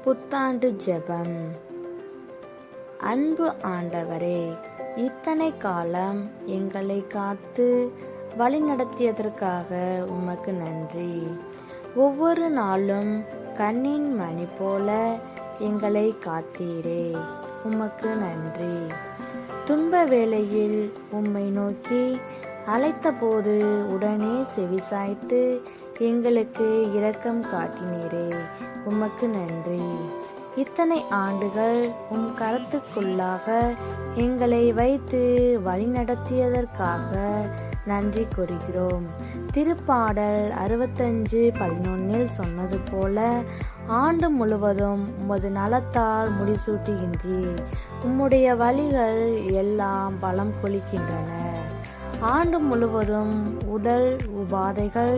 புத்தாண்டு ஜெபம். அன்பு ஆண்டவரே, இத்தனை காலம் எங்களை காத்து வழிநடத்தியதற்காக உமக்கு நன்றி. ஒவ்வொரு நாளும் கண்ணின் மணி போல எங்களை காத்தீரே, உமக்கு நன்றி. துன்ப வேளையில் உம்மை நோக்கி அழைத்த போது உடனே செவிசாய்த்து எங்களுக்கு இரக்கம் காட்டினீரே, உமக்கு நன்றி. இத்தனை ஆண்டுகள் உம் கரத்துக்குள்ளாக எங்களை வைத்து வழிநடத்தியதற்காக நன்றி கூறுகிறோம். திருப்பாடல் 65:11 சொன்னது போல ஆண்டு முழுவதும் உமது நலத்தால் முடிசூட்டுகின்றீர். உம்முடைய வழிகள் எல்லாம் பலம் கொளிக்கின்றன. ஆண்டு முழுவதும் உடல் உபாதைகள்,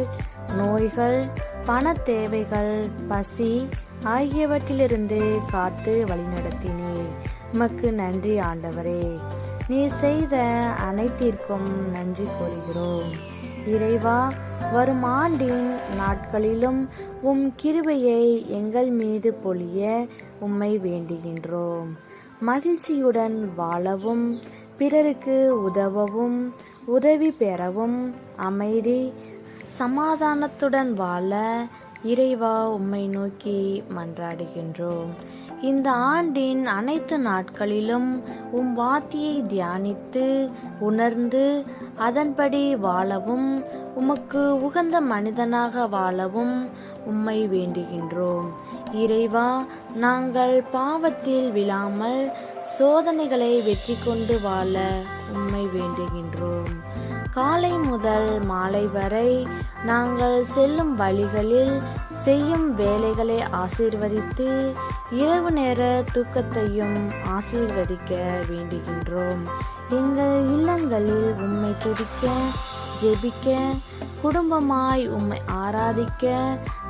நோய்கள், பண தேவைகள், பசி ஆகியவற்றிலிருந்து காத்து வழிநடத்தினீர். உமக்கு நன்றி ஆண்டவரே. நீர் செய்த அனைத்திற்கும் நன்றி கூறுகிறோம். இறைவா, வரும் ஆண்டின் நாட்களிலும் உம் கிருபையை எங்கள் மீது பொழிய உம்மை வேண்டுகின்றோம். மகிழ்ச்சியுடன் வாழவும், பிறருக்கு உதவவும், உதவி பெறவும், அமைதி சமாதானத்துடன் வாழ இறைவா உம்மை நோக்கி மன்றாடுகின்றோம். இந்த ஆண்டின் அனைத்து நாட்களிலும் உம் வார்த்தையை தியானித்து உணர்ந்து அதன்படி வாழவும், உமக்கு உகந்த மனிதனாக வாழவும் உம்மை வேண்டுகின்றோம். இறைவா, நாங்கள் பாவத்தில் விழாமல் சோதனைகளை வெற்றி கொண்டு வாழ உம்மை வேண்டுகின்றோம். காலை முதல் மாலை வரை நாங்கள் செல்லும் வழிகளில் செய்யும் வேலைகளை ஆசீர்வதித்து இரவு நேர தூக்கத்தையும் ஆசீர்வதிக்க வேண்டுகின்றோம். எங்கள் இல்லங்களில் உம்மை துதிக்க, ஜெபிக்க, குடும்பமாய் உம்மை ஆராதிக்க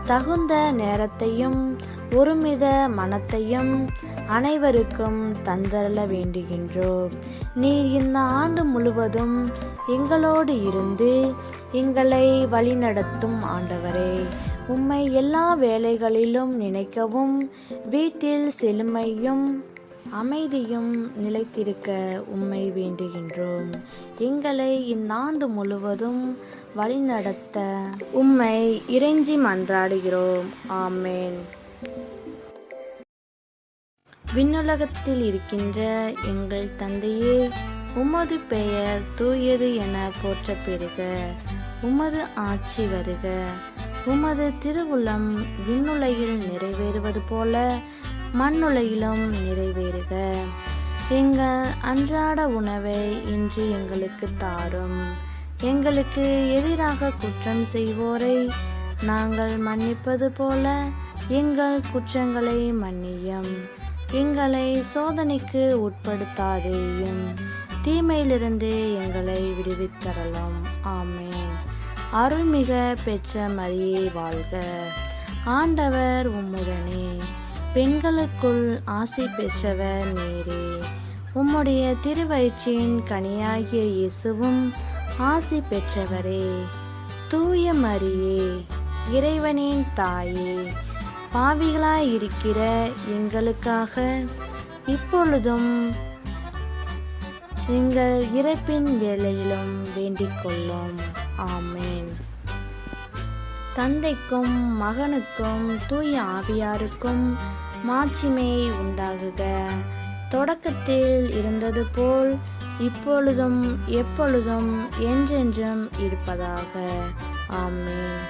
தகுந்த நேரத்தையும் ஒருமித மனத்தையும் அனைவருக்கும் தந்தரள வேண்டுகின்றோம். நீர் இந்த ஆண்டு முழுவதும் எங்களோடு இருந்து எங்களை வழிநடத்தும் ஆண்டவரே. உம்மை எல்லா வேளைகளிலும் நினைக்கவும், வீட்டில் செழுமையும் அமைதியும் நிலைத்திருக்க உம்மை வேண்டுகின்றோம். எங்களை இந்த ஆண்டு முழுவதும் வழிநடத்த உம்மை இறைஞ்சி மன்றாடுகிறோம். ஆமேன். விண்ணுலகத்தில் இருக்கின்ற எங்கள் தந்தையே, உமது பெயர் தூயது என போற்ற பெறுக. உமது ஆட்சி வருக. உமது திருவுளம் விண்ணுலகில் நிறைவேறுவது போல மண்ணுலகிலும் நிறைவேறுக. எங்கள் அன்றாட உணவை இன்று எங்களுக்கு தாரும். எங்களுக்கு எதிராக குற்றம் செய்வோரை நாங்கள் மன்னிப்பது போல எங்கள் குற்றங்களை மன்னியும். எங்களை சோதனைக்கு உட்படுத்தாதேயும், தீமையிலிருந்து எங்களை விடுவித்தரலாம். ஆமேன். அருள்மிக பெற்ற மரியே வாழ்க. ஆண்டவர் உம்முடனே, பெண்களுக்குள் ஆசி பெற்றவர் நீரே. உம்முடைய திருவயிற்றின் கனியாகிய இயேசுவும் ஆசி பெற்றவரே. தூய மரியே, இறைவனின் தாயே, பாவிகளாயிருக்கிற எங்களுக்காக இப்பொழுதும் எங்கள் இறப்பின் வேளையிலும் வேண்டிக் கொள்ளும். ஆமேன். தந்தைக்கும் மகனுக்கும் தூய ஆவியாருக்கும் மாட்சிமை உண்டாகுக. தொடக்கத்தில் இருந்தது போல் இப்பொழுதும் எப்பொழுதும் என்றென்றும் இருப்பதாக. ஆமேன்.